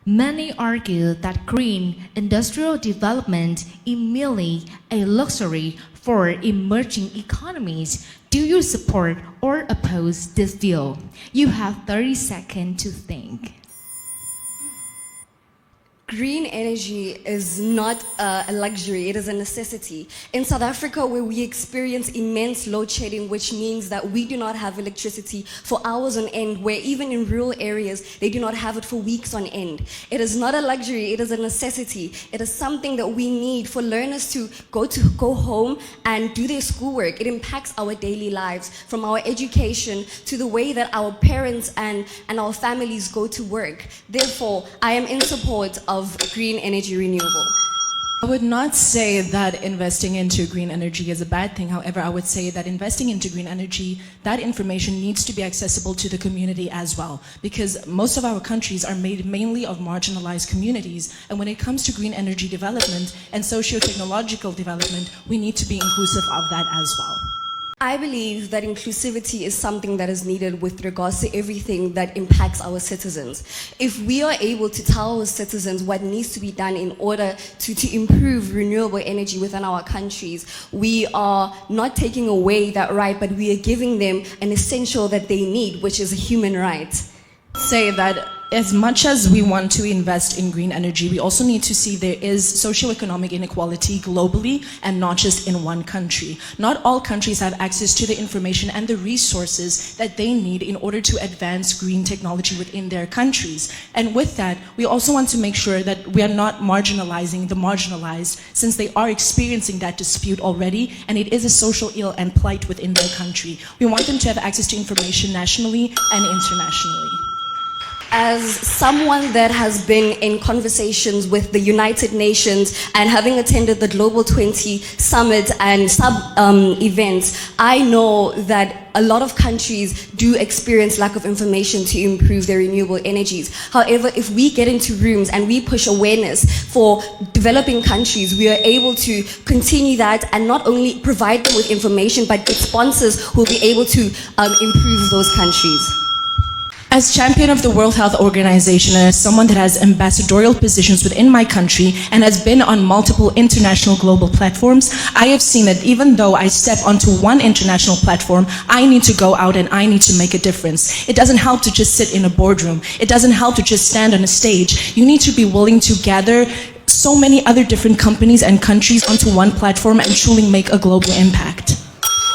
Many argue that green industrial development is merely a luxury for emerging economies. Do you support or oppose this view? You have 30 seconds to think. Green energy is not a luxury, it is a necessity. In South Africa, where we experience immense load shedding, which means that we do not have electricity for hours on end, where even in rural areas, they do not have it for weeks on end. It is not a luxury, it is a necessity. It is something that we need for learners to go home and do their schoolwork. It impacts our daily lives, from our education to the way that our parents and our families go to work. Therefore, I am in support of green energy renewable. I would not say that investing into green energy is a bad thing. However, I would say that investing into green energy, that information needs to be accessible to the community as well, because most of our countries are made mainly of marginalized communities. And when it comes to green energy development and socio-technological development, we need to be inclusive of that as well. I believe that inclusivity is something that is needed with regards to everything that impacts our citizens. If we are able to tell our citizens what needs to be done in order to improve renewable energy within our countries, we are not taking away that right, but we are giving them an essential that they need, which is a human right. Say that as much as we want to invest in green energy, we also need to see there is socioeconomic inequality globally and not just in one country. Not all countries have access to the information and the resources that they need in order to advance green technology within their countries. And with that, we also want to make sure that we are not marginalizing the marginalized, since they are experiencing that dispute already, and it is a social ill and plight within their country. We want them to have access to information nationally and internationally. As someone that has been in conversations with the United Nations and having attended the Global 20 Summit and events, I know that a lot of countries do experience lack of information to improve their renewable energies. However, if we get into rooms and we push awareness for developing countries, we are able to continue that and not only provide them with information, but get sponsors who will be able to improve those countries. As champion of the World Health Organization and as someone that has ambassadorial positions within my country and has been on multiple international global platforms, I have seen that even though I step onto one international platform, I need to go out and I need to make a difference. It doesn't help to just sit in a boardroom. It doesn't help to just stand on a stage. You need to be willing to gather so many other different companies and countries onto one platform and truly make a global impact.